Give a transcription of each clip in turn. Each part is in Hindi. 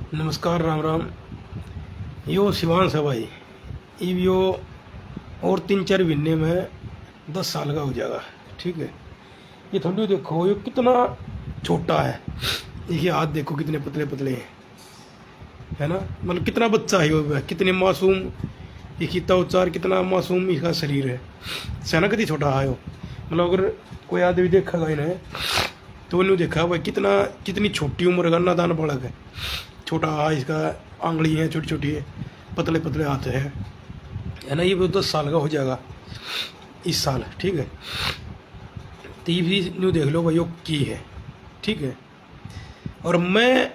नमस्कार, राम राम। यो शिवांश है भाई। इब यो और 3-4 महीने में 10 साल का हो जाएगा। ठीक है, ये थोड़ी देखो ये कितना छोटा है। ये हाथ देखो कितने पतले पतले हैं, है ना। मतलब कितना बच्चा है वो, कितने मासूम। ये कितना उच्चार, कितना मासूम इसका शरीर है। सेना कितनी छोटा है वो। मतलब अगर कोई आदमी देखेगा इन्हें तो उन्होंने देखा भाई कितनी छोटी उम्र का नादान बालक है। छोटा हाथ, इसका आंगली है छोटी छोटी है, पतले पतले हाथ है ना। ये भी 10 साल का हो जाएगा इस साल। ठीक है, तो ये भी न्यू देख लो भाई यो की है। ठीक है, और मैं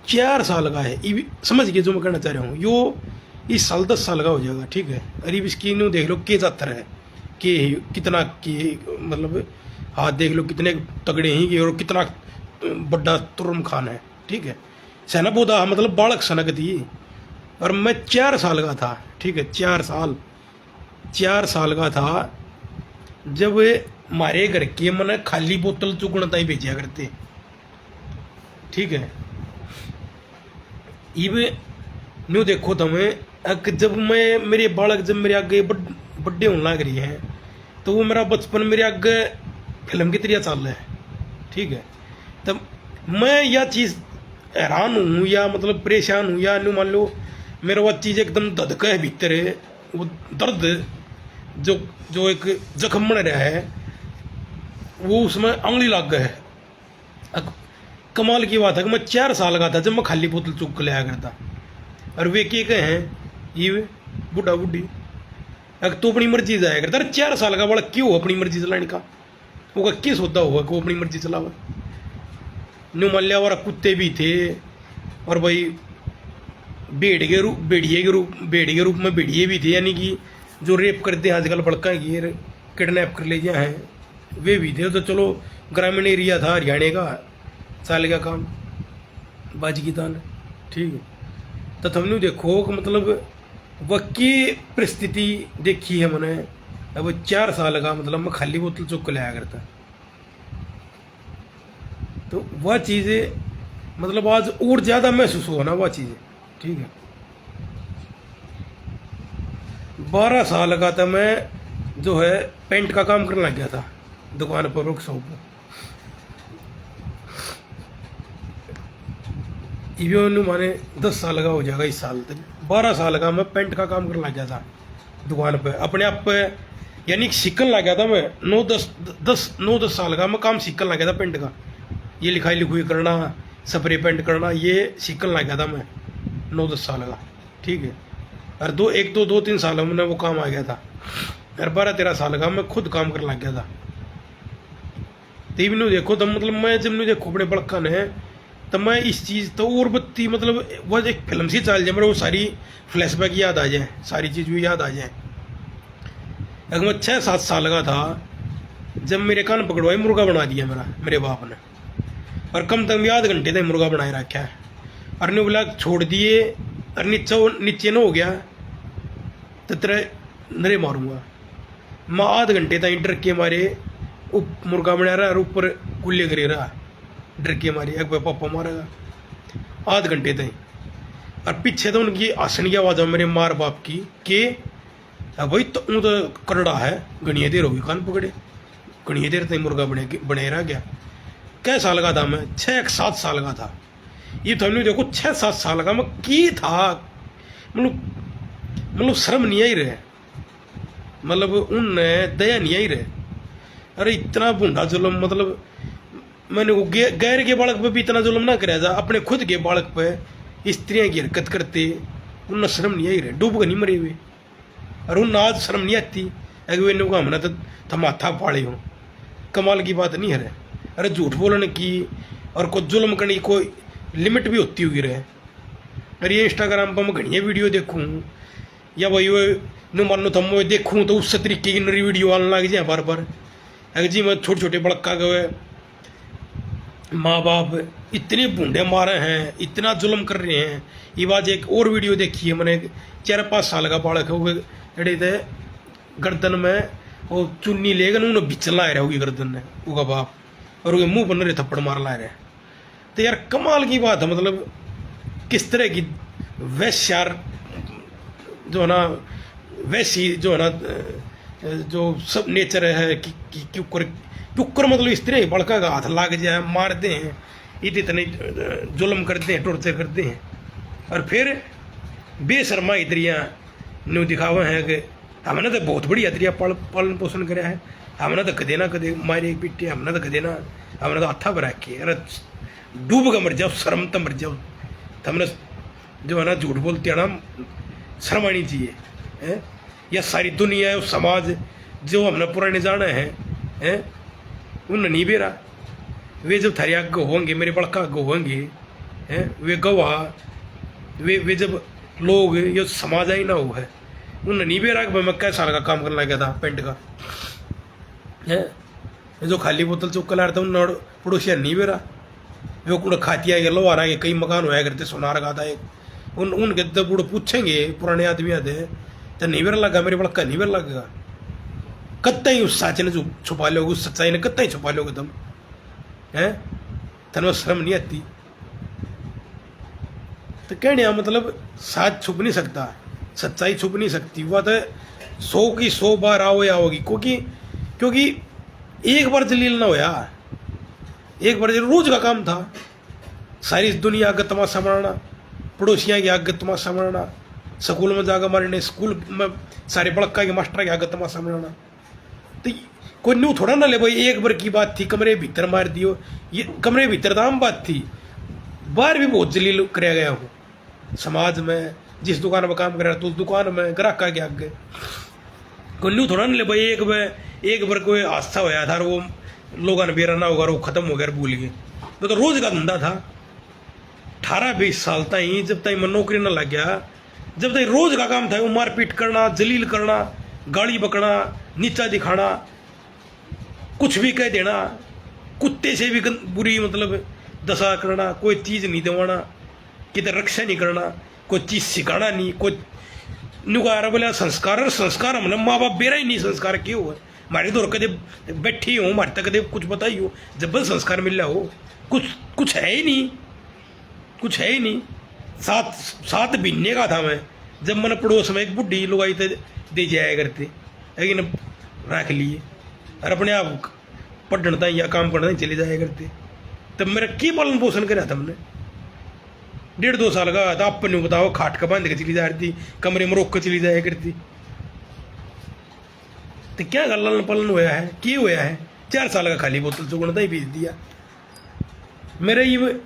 4 साल का है। ये भी समझ गए जो मैं कहना चाह रहा हूँ। यो इस साल 10 साल का हो जाएगा। ठीक है, अरे इसकी न्यू देख लो के जातर है के कितना के, मतलब हाथ देख लो कितने तगड़े ही और कितना बड़ा तुर्म खान है। ठीक है, सेना बोधा मतलब बालक सनक थी। और मैं 4 साल का था। ठीक है, 4 साल का था जब हमारे घर के मैंने खाली बोतल चुगण ताई भेजा करते। ठीक है, ये न्यू देखो तुम्हें जब मैं मेरे बालक जब मेरे आगे बड्डे होने लग रही हैं तो वो मेरा बचपन मेरे आगे फिल्म की तरह चल रहा है। ठीक है, तब मैं यह चीज़ हैरान हूँ या मतलब परेशान हूँ या न्यू मान लो मेरा वो चीज़ एकदम धधका है भीतर है। वो दर्द जो एक जख्म बन रहा है वो उसमें आंगली लग गया है। कमाल की बात है कि मैं 4 साल का था जब मैं खाली बोतल चुक लाया करता। और वे के कहे हैं ये बुढ़ा बुढ़ी अगर तो अपनी मर्जी जाया करता। अरे 4 साल का बड़ा क्यों अपनी मर्जी चलाने का, वो किस होता होगा कि वो अपनी मर्जी चलावा। न्यू मल्या वाला कुत्ते भी थे और भाई भेड़िए के रूप में भेड़िए भी थे, यानी कि जो रेप करते हैं आजकल बड़का की किडनैप कर ले जाए हैं वे भी थे। तो चलो ग्रामीण एरिया था हरियाणा का, साल का काम बाजी की तान। ठीक है, तो तुमने देखो कि मतलब वक्की परिस्थिति देखी है मैंने। अब 4 साल का मतलब मैं खाली बोतल चुक लाया करता। तो वह चीज़ें मतलब आज और ज़्यादा महसूस हुआ ना वह चीज़ें। ठीक है, 12 साल का था मैं जो है पेंट का काम करने लग गया था दुकान पर, वर्कशॉप पर। इवन माने 10 साल का हो जाएगा इस साल तक। 12 साल का मैं पेंट का काम करने लग गया था दुकान पर अपने आप पे, यानी सीखने लग गया था मैं। 9-10 साल का मैं काम सीखने लग गया था पेंट का। ये लिखाई लिखुई करना, स्प्रे पेंट करना, ये सीखने लग गया था मैं 9-10 साल का। ठीक है, और 2-3 साल में वो काम आ गया था। और 12-13 साल का मैं खुद काम करने लग गया था। तो इवन देखो तब मतलब मैं जब नहीं देखो अपने बड़का ने तब मैं इस चीज़ तो और बत्ती मतलब वह एक फिल्म सी चल जाए मेरे, वो सारी फ्लैशबैक याद आ जाए, सारी चीज़ भी याद आ जाए। अगर मैं 6-7 साल का था जब मेरे कान पकड़वाई मुर्गा बना दिया मेरे बाप ने। और कम से कम आध घंटे तक मुर्गा बनाए रखा है। और ने बोला छोड़ दिए और नीचे न हो गया तो तेरे नरे मारूंगा। मैं आध घंटे तक डर के मारे मुर्गा बना रहा और ऊपर कुल्ले करे रहा डर के मारे एक पापा मारेगा आध घंटे तक। और पीछे तो उनकी हंसने की आवाज़ है मेरे मार बाप की कि भाई तो करड़ा है, घनिया देर होगी कान पकड़े, घनिया देर तक मुर्गा बने रह गया। कै साल का था मैं? 6-7 साल का था। ये तो हमने देखो 6-7 साल का मैं की था। मतलब शर्म नहीं आई रहे, मतलब उनने दया नहीं आई रहे। अरे इतना बूढ़ा जुल्म, मतलब मैंने वो गैर के बालक पे भी इतना जुल्म ना कराया जा, अपने खुद के बालक पे स्त्रियाँ की हरकत करते उनने शर्म नहीं आई रहे, डूब कर नहीं मरे हुए। और उन आज शर्म नहीं आती अगर वे का हमने तो माथा पाड़े हो। कमाल की बात नहीं है रे। अरे झूठ बोलने की और कोई जुल्म करने की कोई लिमिट भी होती होगी रहे। अरे ये इंस्टाग्राम पर मैं घड़िया वीडियो देखूँ या वही वो न मान लो थम देखूँ तो उस तरीके की नई वीडियो आने लग जाए बार बार। अगर जी मैं छोटे छोटे बड़का गए माँ बाप इतने बूढ़े मारे हैं, इतना जुल्म कर रहे हैं। ये बात एक और वीडियो देखी है मैंने, 4-5 साल का बालक है वो जड़े थे गर्दन में वो चुन्नी लेकर उन्होंने बिचल ला रहा होगी गर्दन ने उनका बाप, और उनके मुंह पर नरे थप्पड़ मार ला रहे। तो यार कमाल की बात है, मतलब किस तरह की वैश्यार जो है ना, वैसी जो है ना, जो सब नेचर है कि क्यों क्यों मतलब इस तरह बड़का का हाथ लाग जाए, मारते हैं, इतने जुल्म करते हैं, टॉर्चर करते हैं, और फिर बेशर्मा इतरिया न्यू दिखावा है कि हमने तो बहुत बढ़िया तरिया पालन पोषण कराया है, हमने तो कदे ना कदे मारे पीटे, हमने तो कदे ना, हमने तो हाथा पर रखे, अरे डूब कर मर जाओ, शर्म तो मर जाओ, हमने जो है ना झूठ बोलते हैं ना, शर्म आनी चाहिए है। या सारी दुनिया है, समाज जो हमने पुराने जाना है उन नहीं बेरा, वे जब थारे आगे होंगे, मेरे बड़का आगे होंगे हैं, वे गवाह, वे जब लोग ये समाज ही ना हो है, उन नहीं बेरा कि मैं कै साल का काम करने लग गया था पेंट का है, जो खाली बोतल चुप कर था उन पड़ोसिया नहीं बेरा, वो कुड़ खाती आएगा लो आ रहा है, कई मकान होया करते सोनार का था एक, उनके जब बुढ़ पूछेंगे पुराने आदमी आते तो नहीं बेरा लगा, मेरे बड़का नहीं बेरा लगेगा, कत्ता ही उस साचे ने जो छुपा लोगे, उस सच्चाई ने कत्ता ही छुपा लोगे तुम हैं, तन शर्म नहीं आती। तो कहने मतलब साथ छुप नहीं सकता, सच्चाई छुप नहीं सकती, वह तो 100 की 100 बार आओ या होगी, क्योंकि एक बार जलील ना होया, एक बार रोज का काम था, सारी दुनिया आगे तमाशा बनाना, पड़ोसियाँ के आगे तमाशा बनाना, स्कूल में जाकर मारने, स्कूल में सारे बड़का के मास्टर के आगे तमाशा बनाना, तो कोई न्यू थोड़ा ना ले भाई, एक बार की बात थी, कमरे भीतर मार दियो, ये कमरे भीतर तो आम बात थी, बाहर भी बहुत जलील कराया गया हो, समाज में जिस दुकान में काम कर रहा तो उस दुकान में ग्राहक के आगे कोई न्यू थोड़ा ना ले भाई, एक बार कोई आस्था होया था, वो लोगों ने बेरा ना होगा, वो खत्म हो गया, भूल गए, तो रोज का धंधा था 18-20 साल तक, जब तक मैं नौकरी ना लग गया, जब तक रोज का काम था, वो मारपीट करना, जलील करना, गाली बकना, नीचा दिखाना, कुछ भी कह देना, कुत्ते से भी बुरी मतलब दशा करना, कोई चीज़ नहीं दिवाना, किधर रक्षा नहीं करना, कोई चीज़ सिखाना नहीं, कोई नुकारा बोला संस्कार हमने माँ बाप बेरा ही नहीं संस्कार क्यों है, हमारे दौर कदे बैठी हो, हमारे तक कदे कुछ बताई हो, जब बस संस्कार मिल रहा हो, कुछ है ही नहीं, कुछ है ही नहीं। सात बीनने का था मैं, जब मैंने पड़ोस में एक बुढ़ी लुगाई तो दे जाया करते, लेकिन रख लिए, और अपने आप पढ़ता या काम करना ही चले जाया करते, तब मेरा की पालन पोषण करा था हमने, 1.5-2 साल का था, आप नहीं बताओ, खाट का बांध के चली जा रही थी, कमरे में रोक कर चली जाया करती, तो क्या लालन पालन हुआ है, क्या हुआ है, 4 साल का खाली बोतल चुगड़ता ही भेज दिया। मेरे ये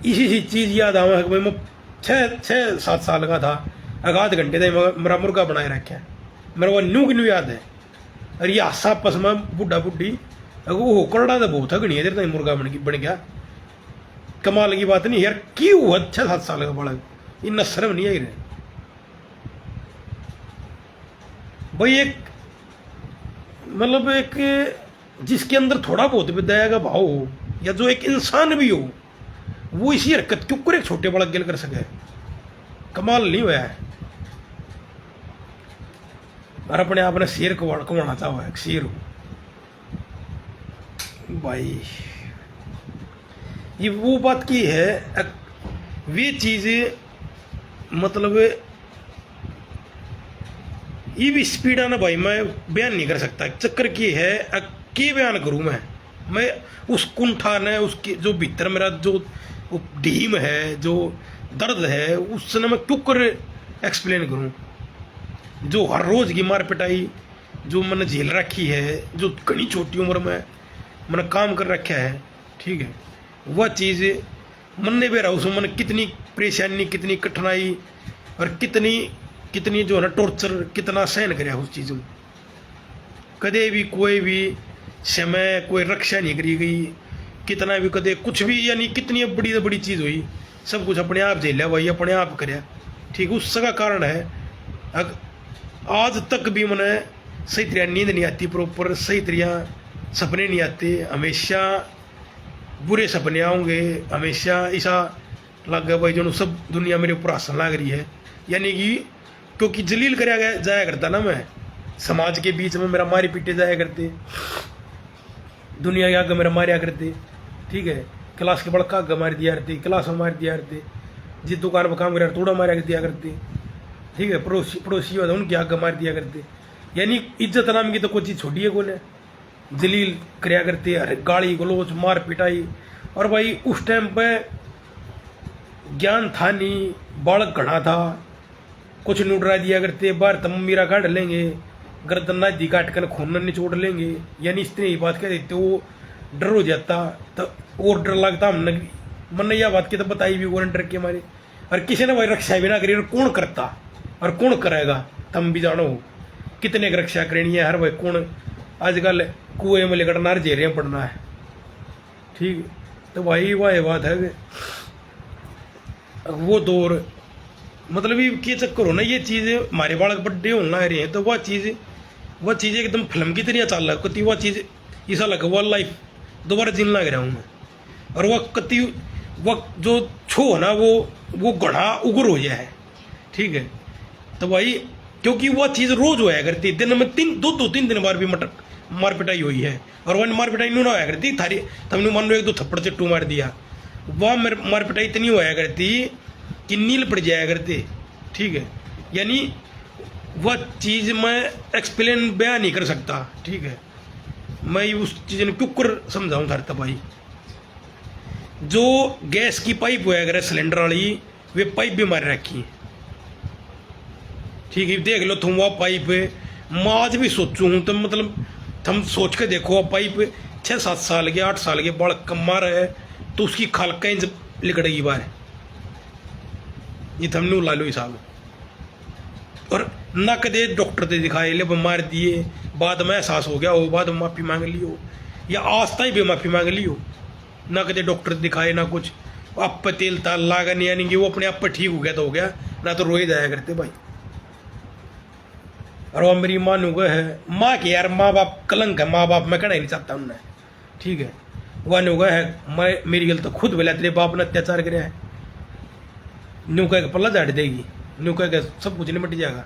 इसी चीज़ याद आवा कि मैं 6-7 साल का था, आध घंटे तक मेरा मुर्गा बनाए रखा है, मेरा वो न्यू याद है, और ये हासा पसमा बुढ़ा बुढ़ी वो करड़ा तो बहुत है, देर तक मुर्गा बन गया, कमाल की बात नहीं यार, क्यों हुआ 6-7 साल का बड़ा, इतना शर्म नहीं आई रहे भाई, एक मतलब एक जिसके अंदर थोड़ा बहुत भी दया का भाव हो, या जो एक इंसान भी हो, वो इसी हरकत क्यों कर एक छोटे बड़ा गिल कर सके, कमाल नहीं हुआ है। और अपने आप ने शेर को कमाना चाहो है, शेर हो भाई, ये वो बात की है, वे चीज़ें मतलब ये भी स्पीड आना भाई, मैं बयान नहीं कर सकता, चक्कर की है कि बयान करूँ मैं उस कुंठा ने, उसके जो भीतर मेरा जो वो ढीम है, जो दर्द है, उसने मैं क्यों कर एक्सप्लेन करूँ, जो हर रोज़ की मार पिटाई जो मैंने झेल रखी है, जो कई छोटी उम्र में मैंने काम कर रखा है, ठीक है, वह चीज़ मन ने बेरा उसमें मैंने कितनी परेशानी, कितनी कठिनाई, और कितनी जो है ना टॉर्चर, कितना सहन कराया उस चीज़ में, कदे भी कोई भी समय कोई रक्षा नहीं करी गई, कितना भी कदे कुछ भी, यानी कितनी बड़ी से बड़ी चीज़ हुई, सब कुछ अपने आप झेलिया भाई, अपने आप कराया, ठीक, उसका कारण है आज तक भी मैंने सही तरह नींद नहीं आती प्रॉपर, सही तरह सपने नहीं आते, हमेशा बुरे सपने आऊँगे, हमेशा ऐसा लग गया भाई जो सब दुनिया मेरे ऊपर हंसने लग रही है, यानी कि क्योंकि जलील कराया जाया करता ना, मैं समाज के बीच में मेरा मारे पीटे जाया करते, दुनिया के आगे मेरा मारिया करते, ठीक है, क्लास के बड़का आगे मार दिया करते, क्लास में मार दिया करते, जिस दुकान पर काम कर थोड़ा मारा दिया करते, ठीक है। पड़ोसी पड़ोसी होता उनके आगे मार दिया करते। यानी इज्जत नाम की तो कोई चीज़ छोड़ी है कौन है, जलील कराया करते, अरे गाली गलोच मार पिटाई। और भाई उस टाइम पे ज्ञान था नहीं, बालक घना था, कुछ नहीं डरा दिया करते, बाहर तम मीरा काट लेंगे, गर्दन नादी काट कर खून निचोड़ लेंगे। यानी इस तरह ही बात कह देते, वो डर हो जाता तो और डर लगता हमने, मन यह बात की तो बताई भी वो डर के मारे। और किसी ने भाई रक्षा भी ना करी, और कौन करता और कौन करेगा, तुम भी जानो कितने की रक्षा करनी है। हर भाई कौन आजकल कुएं में लेकर नार जेरियाँ पड़ना है, ठीक। तो भाई वह बात है कि वो दौर मतलब ये क्या चक्कर हो ना, ये चीज़ हमारे बालक बड्डे होना रहे हैं तो वह चीज़ एकदम फिल्म की तरह चल रहा है। कति वह चीज़ ऐसा लगा वह लाइफ दोबारा जीने लग रहा हूँ मैं। और वह जो छो है ना वो गढ़ा उग्र हो जाए, ठीक है। तो भाई क्योंकि वह चीज़ रोज होया करती, दिन में दो तीन दिन बार भी मार पिटाई हुई है। और वह मार पिटाई नहीं होया करती थारी, तुमने मान लो एक दो थप्पड़ चट्टू मार दिया, वह मार पिटाई इतनी होया करती कि नील पड़ जाया करते, ठीक है। यानी वह चीज़ मैं एक्सप्लेन बयान नहीं कर सकता, ठीक है। मैं उस चीज़ ने क्यों कर समझाऊँ थारे भाई। जो गैस की पाइप होया करे सिलेंडर वाली, वे पाइप भी मार रखी, ठीक है। देख लो तुम वह पाइप, मैं आज भी सोचूँ हूँ तो मतलब तुम सोच के देखो, वह पाइप 6-7 साल के 8 साल के बड़ कम है तो उसकी खाल कहीं से लिकड़ेगी बाहर, ये थमने ला लो हिसाब। और न कदे डॉक्टर से दिखाए ले मार दिए, बाद में एहसास हो गया हो, बाद में माफ़ी मांग ली हो, या आस्था ही भी माफ़ी मांग ली हो, ना कदे डॉक्टर दिखाए ना कुछ, आप पे तेल ताल लागा नहीं, यानी कि वो अपने आप पर ठीक हो गया तो हो गया, ना तो रोए जाया करते भाई। और वो मेरी माँ नुगा है, माँ के यार माँ बाप कलंक है, माँ बाप मैं कहना ही नहीं चाहता उन्हें, ठीक है। वह नुगा है, मैं मेरी गलत तो खुद बोला तेरे बाप ने अत्याचार कराया है, न्यू कह के पल्ला झाड़ देगी, न्यू कह के सब कुछ निमट जाएगा।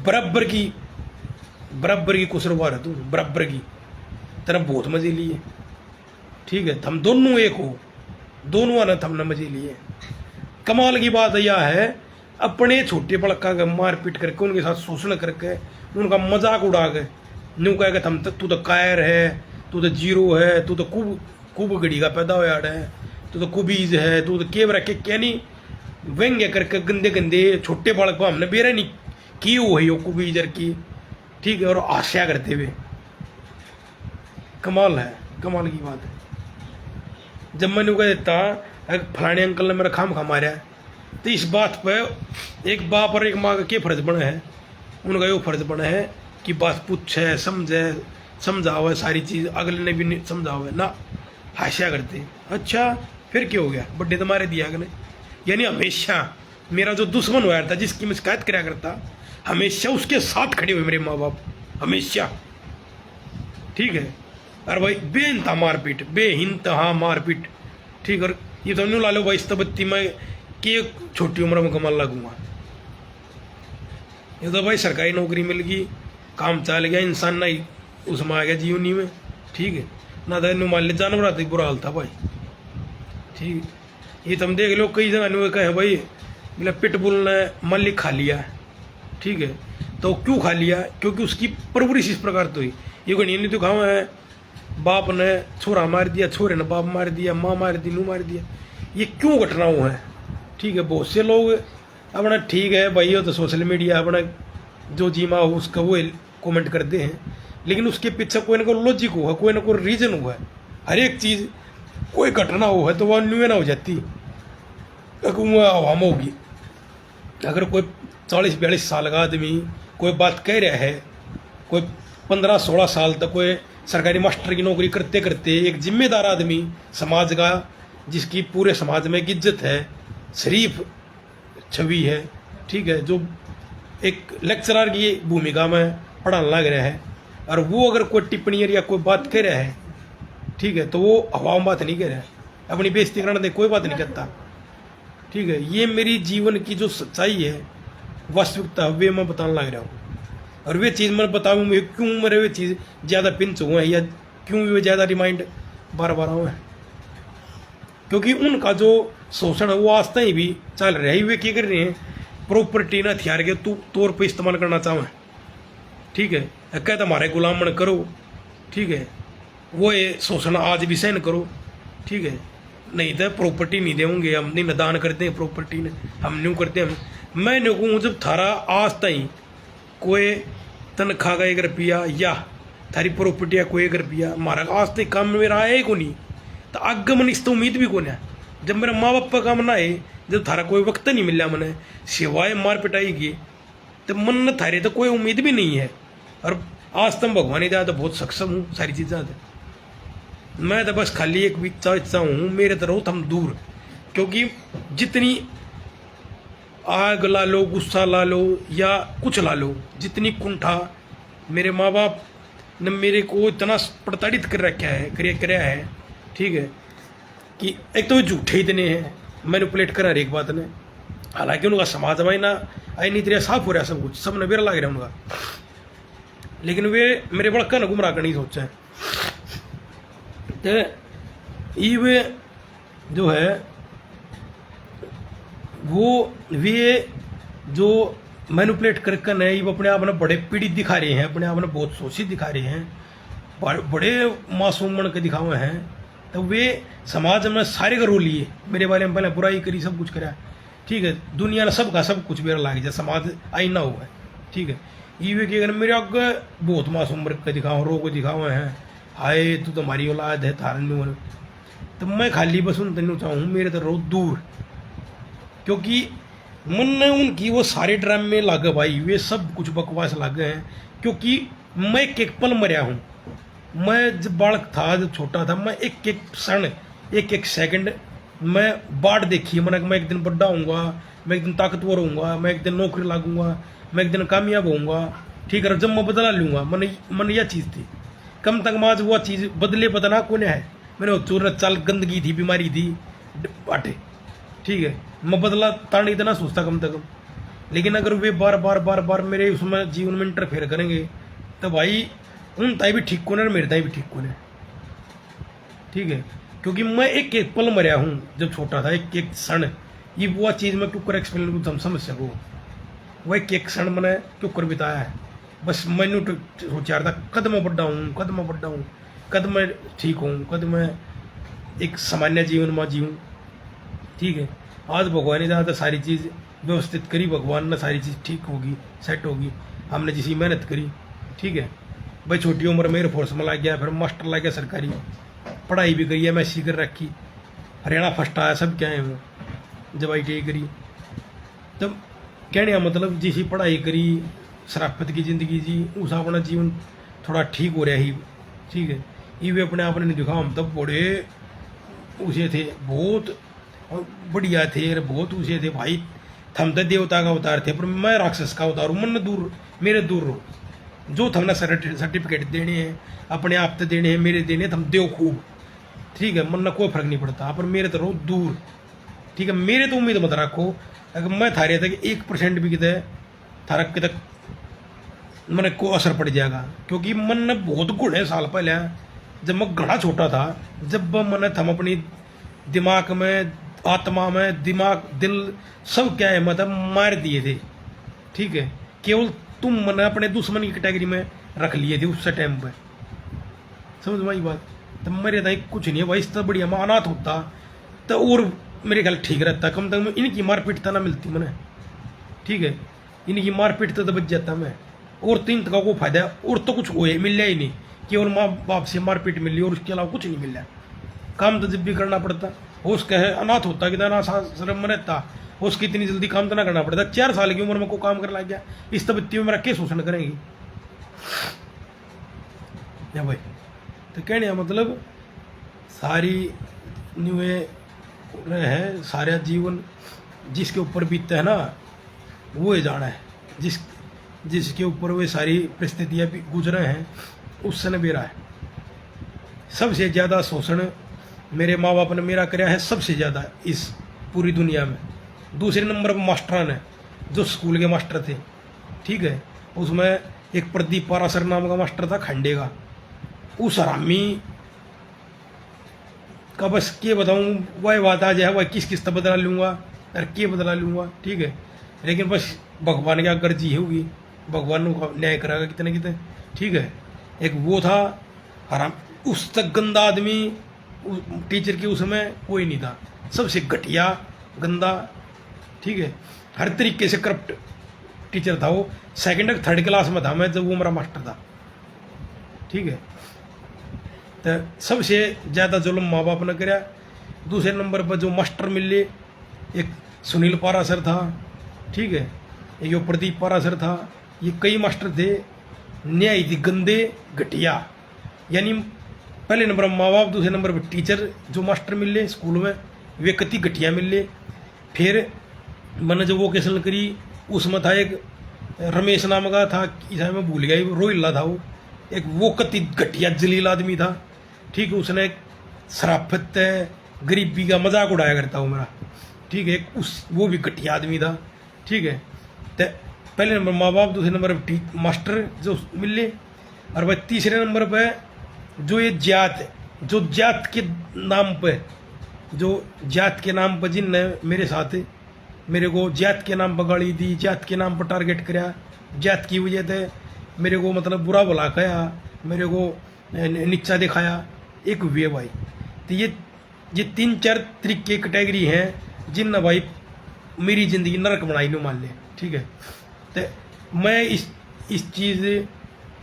बराबर की कुसरवार है तू, बराबर की तेरा बहुत मजे लिए, ठीक है। हम दोनों एक हो, दोनों ने हमने मजे लिए। कमाल की बात यह है, अपने छोटे बड़का का मार पीट करके उनके साथ शोषण करके उनका मजाक उड़ा के न्यू कह के हम तू तो कायर है, तू तो जीरो है, तू तो कुब घड़ी का पैदा हुआ है, तू तो कुबीज है, तू तो केव रखे क्या नहीं व्यंग्य करके गंदे गंदे छोटे बालक को हमने बेरा नहीं की हो है कुबीजर की, ठीक है। और आशा करते हुए कमाल है, कमाल की बात है। जब मैंने कह देता फलाने अंकल ने मेरा खाम खा मारा, तो इस बात पर एक बाप और एक माँ का क्या फर्ज बना है, उनका ये फर्ज बना है कि बात पूछे समझावे सारी चीज़, अगले ने भी नहीं समझावे ना, हाशिया करते। अच्छा फिर क्या हो गया, बड्डे तो मारे दिया अगले। यानी हमेशा मेरा जो दुश्मन हुआ था, जिसकी मैं शिकायत कराया करता, हमेशा उसके साथ खड़े हुए मेरे माँ बाप, हमेशा, ठीक है। और भाई बेइंतहा मारपीट, बेइंतहा मारपीट, ठीक। और ये तो नहीं ला लो भाई इस बत्ती में कि छोटी उम्र में कमाल लगूंगा, ये तो भाई सरकारी नौकरी मिल गई, काम चल गया, इंसान ना ही उसमें आ गया जीवनी में, ठीक है। ना तो मान ले जानवर आते बुरा हाल था भाई, ठीक। ये तुम देख लो कई जगह कहे भाई बोले पिटबुल ने मलिक खा लिया, ठीक है। तो क्यों खा लिया, क्योंकि उसकी परवरिश इस प्रकार तो हुई। ये कोई नहीं तो खाओ है, बाप ने छोरा मार दिया, छोरे ने बाप मार दिया, माँ मार दी, नू मार दिया, ये क्यों घटना हुआ है, ठीक है। बहुत से लोग अपना ठीक है भाई, वो तो सोशल मीडिया अपना जो जीमा हो उसका वो कमेंट करते हैं, लेकिन उसके पीछे कोई ना कोई लॉजिक हुआ, कोई ना कोई रीजन हुआ है। हर एक चीज़ कोई घटना हो है तो वह न्यू ना हो जाती, आवाम होगी। अगर कोई 40-42 साल का आदमी कोई बात कह रहा है, कोई 15-16 साल तक कोई सरकारी मास्टर की नौकरी करते करते एक जिम्मेदार आदमी समाज का, जिसकी पूरे समाज में एक इज्जत है, शरीफ छवि है, ठीक है, जो एक लेक्चरर की भूमिका में पढ़ाने लग रहा है, और वो अगर कोई टिप्पणी या कोई बात कह रहा है, ठीक है, तो वो हवाओं बात नहीं कह रहा है, अपनी बेइज्जती कराने दे कोई बात नहीं करता, ठीक है। ये मेरी जीवन की जो सच्चाई है, वास्तविकता, वे मैं बताने लग रहा हूँ। और वे चीज़ मैं बताऊँ क्यों मेरे वे चीज़ ज़्यादा पिंच हुए हैं, या क्यों वे ज़्यादा रिमाइंड बार बार हुए हैं, क्योंकि उनका जो शोषण है वो आज तक भी चल रहा है। वे क्या कर रहे हैं, प्रॉपर्टी ना हथियार के तौर पर इस्तेमाल करना चाहें, ठीक है, कहते हमारे गुलाम मन करो, ठीक है, वो ये शोषण आज भी सहन करो, ठीक है, नहीं तो प्रॉपर्टी नहीं देंगे हम, नहीं दान करते हैं प्रॉपर्टी ने, हम नहीं करते हम। मैं नहीं कहूँ जब थारा आज तक कोई तनख्वाह का 1 रुपया या थारी प्रॉपर्टी का कोई 1 रुपया हमारा आज तक काम मेरा आया ही को नहीं, तो आगे मन इस तो उम्मीद भी कौन है। जब मेरा माँ बाप का काम ना आए, जब थारा कोई वक्त नहीं मिला मैंने सिवाय मार पिटाई की, तो मन थारे तो कोई उम्मीद भी नहीं है। और आज तक भगवान ही तो बहुत सक्षम हूँ सारी चीज़ें से। मैं तो बस खाली एक इच्छा हूँ, मेरे तरह हम दूर, क्योंकि जितनी आग ला लो, गुस्सा ला लो या कुछ ला लो, जितनी कुंठा मेरे माँ बाप ने मेरे को इतना प्रताड़ित कर रखा है, कराया है, ठीक है, कि एक तो झूठे इतने हैं, मैनिपुलेट करा हर एक बात ने। हालांकि उनका समाज में ना आई नहीं तेरा साफ हो रहा सब कुछ, सब नबेरा लग रहा है उनका, लेकिन वे मेरे बड़का न गुमराह करनी सोचा है। तो ये जो है वो वे जो मैनिपुलेट करके न ये अपने आप में बड़े पीड़ित दिखा रहे हैं, अपने आप में बहुत शोषित दिखा रहे हैं, बड़े मासूम बन के दिखावे हैं। तो वे समाज में सारे का रो लिए, मेरे बारे में पहले बुराई करी, सब कुछ करा, ठीक है, दुनिया ने सबका सब कुछ मेरा लाग जाए, समाज आईना हुआ है, ठीक है। ये वे क्या मेरे आगे बहुत मासूम बन के दिखाओ, रो को दिखावे हैं, हाय तू तो हमारी औलाद है थारन में। तो मैं खाली बस उन तेन चाहूँ मेरे तो रो दूर, क्योंकि मन ने उनकी वो सारे ड्रामे लागे भाई, वे सब कुछ बकवास लागे हैं। क्योंकि मैं एक पल मरिया हूँ, मैं जब बालक था, जब छोटा था, मैं एक क्षण, एक सेकंड मैं बाट देखी मैंने, मैं एक दिन बड़ा होऊंगा, मैं एक दिन ताकतवर होऊंगा, मैं एक दिन नौकरी लागूंगा, मैं एक दिन कामयाब होऊंगा, ठीक है, जब मैं बदला लूँगा। मन यह चीज़ थी, कम तक माज वो चीज़ बदले बदना कौन है। मैंने चोर चाल गंदगी थी, बीमारी थी, बाटे, ठीक है, मैं बदला ताने इतना सोचता कम से कम। लेकिन अगर वे बार बार बार बार मेरे उसमें जीवन में इंटरफेयर करेंगे तो भाई उन ताई भी ठीक कौन है, मेरे ताई भी ठीक कौन है, ठीक है। क्योंकि मैं एक पल मरिया हूँ जब छोटा था, एक क्षण, ये वो चीज़ मैं क्यों कर एक्सप्लेन तुम समझ सको, वो एक क्षण मैंने क्यों कर बिताया है। बस मैनू सोचा था कद मैं बड्डा हूँ, कद मैं बड्डा हूँ, कद मैं ठीक हूँ, कद मैं एक सामान्य जीवन में जीऊँ, ठीक है। आज भगवान ने ज़्यादा सारी चीज़ व्यवस्थित करी, भगवान ने सारी चीज़ ठीक होगी, सेट होगी, हमने जिसी मेहनत करी, ठीक है भाई। छोटी उम्र में एयरफोर्स में लग गया, फिर मास्टर लग गया सरकारी, पढ़ाई भी करी, MSc कर रखी, हरियाणा फर्स्ट आया, सब क्या है वो, जब ITI करी। तब कहने का मतलब जिसी पढ़ाई करी, शराफत की ज़िंदगी जी, उस अपना जीवन थोड़ा ठीक हो रहा ही, ठीक है। ये भी अपने आप ने नहीं दिखा, हम तब बड़े उसे थे, बहुत बढ़िया थे, बहुत उसे थे भाई, हम तो देवता का अवतार थे, पर मैं राक्षस का अवतार हूँ। मन दूर, मेरे दूर रहो, जो थमने सर्टिफिकेट देने हैं अपने आप तो देने हैं, मेरे देने हम देव खूब, ठीक है, मन ना कोई फर्क नहीं पड़ता, पर मेरे तो रहो दूर, ठीक है। मेरे तो उम्मीद मत रखो, अगर मैं थारे तक 1% भी कितने थारा तक मन को असर पड़ जाएगा। क्योंकि मन ने बहुत गुणे साल पहले, जब मैं घना छोटा था, जब मन थम अपनी दिमाग में, आत्मा में, दिमाग दिल सब क्या है मतलब मार दिए थे, ठीक है। केवल तुम मन अपने दुश्मन की कैटेगरी में रख लिए थे उस टाइम पे, समझ में आई बात। तो मेरे था कुछ नहीं है भाई, इससे बढ़िया मैं अनाथ होता तो और मेरे ख्याल ठीक रहता, कम से कम इनकी मारपीट तो ना मिलती मैंने, ठीक है, इनकी मारपीट तो बच जाता मैं। और तीन तक को फायदा है, और तो कुछ हुए मिल ही नहीं, केवल माँ बाप से मारपीट मिली और उसके अलावा कुछ नहीं मिला। काम तो जब भी करना पड़ता, हो उसका है अनाथ होता कि अनाथ में रहता, उसकी इतनी जल्दी काम तो ना करना पड़ता। 4 साल की उम्र में को काम कर लग गया, इस तबत्ती में मेरा क्या शोषण करेंगी या भाई। तो कहने का मतलब सारी न्यूए है, सारा जीवन जिसके ऊपर बीतता है ना वो ही जाना है, जिसके ऊपर वे सारी परिस्थितियाँ भी गुजरे हैं उससे न बेरा है। सबसे ज़्यादा शोषण मेरे माँ बाप ने मेरा कराया है, सबसे ज़्यादा इस पूरी दुनिया में। दूसरे नंबर पर मास्टर ने, जो स्कूल के मास्टर थे, ठीक है, उसमें एक प्रदीप पारासर नाम का मास्टर था खंडे का। उस हरामी का बस के बताऊँ, वह बात आ जाए, वह किस किस्त बदला लूँगा और के बदला लूँगा, ठीक है। लेकिन बस भगवान की गर्जी होगी, भगवान को न्याय कराएगा कितने कितने, ठीक है। एक वो था हराम, उस तक गंदा आदमी टीचर के उसमें कोई नहीं था, सबसे घटिया गंदा, ठीक है। हर तरीके से करप्ट टीचर था वो। सेकंड तक थर्ड क्लास में था मैं जब वो मेरा मास्टर था, ठीक है। तो सबसे ज़्यादा जुल्म माँ बाप ने कराया। दूसरे नंबर पर जो मास्टर मिले, एक सुनील पारा सर था, ठीक है, एक यो प्रदीप पारा सर था, ये कई मास्टर थे, न्याय थी गंदे घटिया। यानी पहले नंबर पर माँ बाप, दूसरे नंबर पर टीचर जो मास्टर मिले स्कूल में वे कति घटिया मिले। फिर मैंने जो वोकेशनल करी उसमें था एक रमेश नाम का था, इस में भूल गया, रोहिल्ला था वो, एक वो कति घटिया जलील आदमी था, ठीक है। उसने शराफत गरीबी का मजाक उड़ाया करता हूँ मेरा, ठीक है। उस वो भी घटिया आदमी था, ठीक है। तो पहले नंबर माँ बाप, दूसरे नंबर पर मास्टर जो मिले, और वह तीसरे नंबर पर जो ये जात, जो जात के नाम पर, जो जात के नाम पर जिनने मेरे साथ मेरे को जात के नाम पर गाली दी, जात के नाम पर टारगेट कराया, जात की वजह से मेरे को मतलब बुरा भला कहा, मेरे को नीचा दिखाया, एक वे भाई। तो ये 3-4 तरीके कैटेगरी हैं जिन भाई मेरी ज़िंदगी नरक बनाई नो मान ले, ठीक है। तो मैं इस चीज़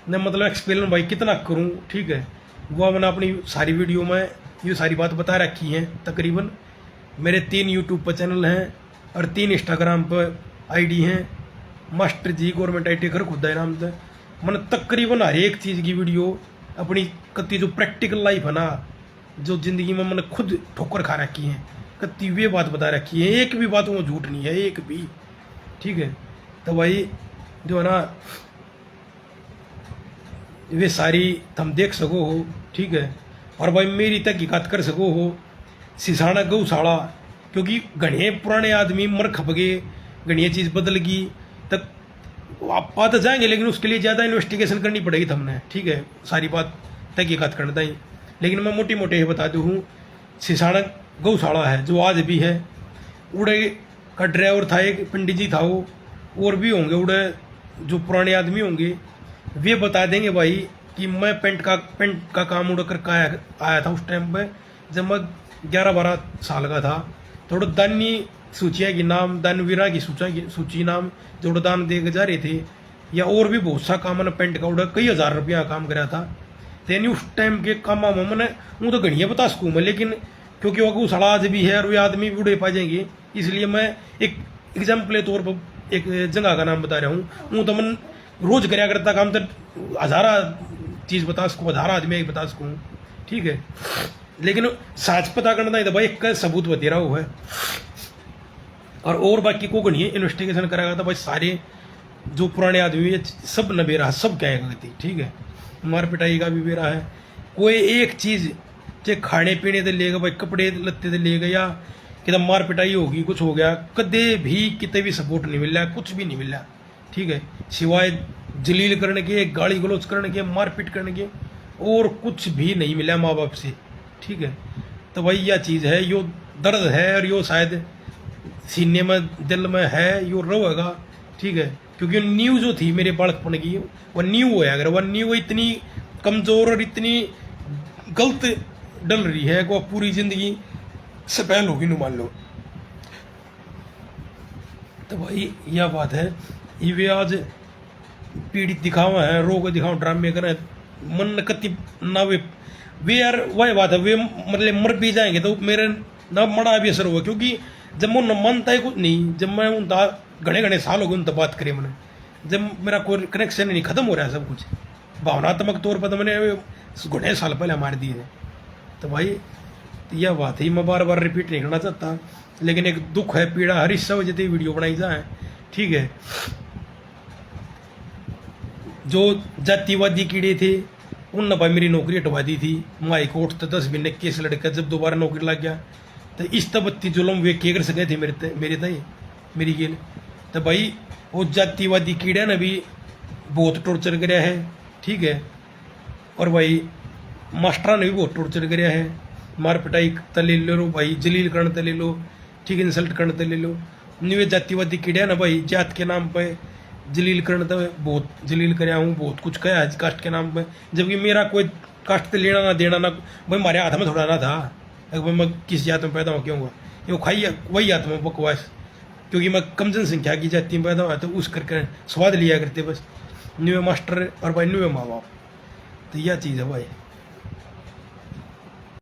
ने मतलब एक्सप्लेन भाई कितना करूं, ठीक है। वो मैंने अपनी सारी वीडियो में ये सारी बात बता रखी हैं तकरीबन। मेरे 3 यूट्यूब पर चैनल हैं और 3 इंस्टाग्राम पर आईडी हैं, master ji government I T खर खुदा नाम से। मैंने तकरीबन हर एक चीज़ की वीडियो अपनी कति जो प्रैक्टिकल लाइफ है ना, जो ज़िंदगी में मैंने खुद ठोकर खा रखी है, कति वे बात बता रखी है, एक भी बात वो झूठ नहीं है, एक भी, ठीक है। तो भाई जो है ना वे सारी तुम देख सको हो, ठीक है। और भाई मेरी तहकीकात कर सको हो। सिसाना गौशाला, क्योंकि घने पुराने आदमी मर खप गए, घनी चीज़ बदल गई, तक आप पा तो जाएंगे, लेकिन उसके लिए ज़्यादा इन्वेस्टिगेशन करनी पड़ेगी हमने, ठीक है, सारी बात तहकीकात करना ही। लेकिन मैं मोटी मोटे ये बता दूँ, सिसाना गौशाला है जो आज भी है, उड़े का ड्राइवर था एक पंडित जी था वो, और भी होंगे उड़े जो पुराने आदमी होंगे, वे बता देंगे भाई कि मैं पेंट का काम उड़ कर आया था उस टाइम पे जब मैं 11-12 साल का था। थोड़ा दानी सूचिया की नाम, दानवीरा की सूची नाम जो दान दे के जा रहे थे, या और भी बहुत सा काम मैंने पेंट का उड़ा कई हज़ार रुपया काम कराया था। यानी उस टाइम के काम में मैंने वो तो घड़िया बता सकूँ मैं, लेकिन क्योंकि वो गौशाला आज भी है और वे आदमी भी उड़े पा जाएंगे, इसलिए मैं एक एग्जाम्पल के तौर पर एक जगह का नाम बता रहा हूँ। वो तो मैं रोज कराया करता काम, तो हज़ारा चीज़ बता सकूँ, हज़ारा आदमी एक बता सकूँ, ठीक है। लेकिन साच पता करना है तो भाई एक सबूत बतेरा हुआ है, और बाकी को नहीं इन्वेस्टिगेशन कराएगा तो भाई सारे जो पुराने आदमी है सब नबेरा, सब क्या करती, ठीक है। मार पिटाई का भी बेरा है। कोई एक चीज़ चाहे खाने पीने से लेगा भाई, कपड़े लत्ते से लेगा, या कि मार पिटाई होगी, कुछ हो गया, कदे भी कितने भी सपोर्ट नहीं मिल रहा, कुछ भी नहीं मिल रहा, ठीक है, सिवाय जलील करने के, गाली गलौज करने के, मारपीट करने के, और कुछ भी नहीं मिला माँ बाप से, ठीक है। तो भाई यह चीज़ है, यो दर्द है, और यो शायद सीने में दिल में है, यो रोएगा, ठीक है। क्योंकि नींव जो थी मेरे बालकपन की, वह नींव है, अगर वह नींव इतनी कमज़ोर और इतनी गलत डल रही है कि वह पूरी ज़िंदगी सफल होगी न मान लो। तो भाई यह बात है, ये वे आज पीड़ित दिखावा है, रोग दिखावा, ड्रामे करें, मन कति ना वे यार वही बात है, वे मतलब मर भी जाएंगे तो मेरे ना बड़ा भी असर हुआ, क्योंकि जब मैं न मानता है कुछ नहीं, जब मैं उन घने साल हो गए उन बात करे मैंने, जब मेरा कोई कनेक्शन नहीं, खत्म हो रहा है सब कुछ भावनात्मक तौर पर, तो मैंने घने साल पहले मार दिए थे। तो भाई यह बात ही मैं बार बार रिपीट नहीं करना चाहता, लेकिन एक दुख है, पीड़ा हर इस वजह से वीडियो बनाई जाए, ठीक है। जो जातिवादी कीड़े थे उनने भाई मेरी नौकरी हटवा दी थी, हाई कोर्ट तक 10 महीने केस लड़का, जब दोबारा नौकरी लग गया तो इस तबत्ती जुलम वे के कर सके थे मेरे तय मेरी गेल। तो भाई वो जातिवादी कीड़ा ने भी बहुत टॉर्चर कराया है, ठीक है, और भाई मास्टर ने भी बहुत टॉर्चर कराया है, मार पिटाई तले ले लो भाई, जलील करने तले लो, ठीक इंसल्ट करने तले लो। न्यू जातिवादी कीड़े ना भाई, जात के नाम पे जलील करने तो बहुत जलील कराया हूँ, बहुत कुछ कहा है कास्ट के नाम पे, जबकि मेरा कोई कास्ट से लेना ना देना ना भाई, हमारे हाथ में थोड़ा ना था भाई मैं किस जात में पैदा हो क्यों हुआ, ये खाई वही हाथ में बकवास, क्योंकि मैं कम जनसंख्या की जाति में पैदा हुआ तो उस करके स्वाद लिया करते बस, न्यू मास्टर और भाई न्यू माँ बाप, तो यह चीज़ है भाई।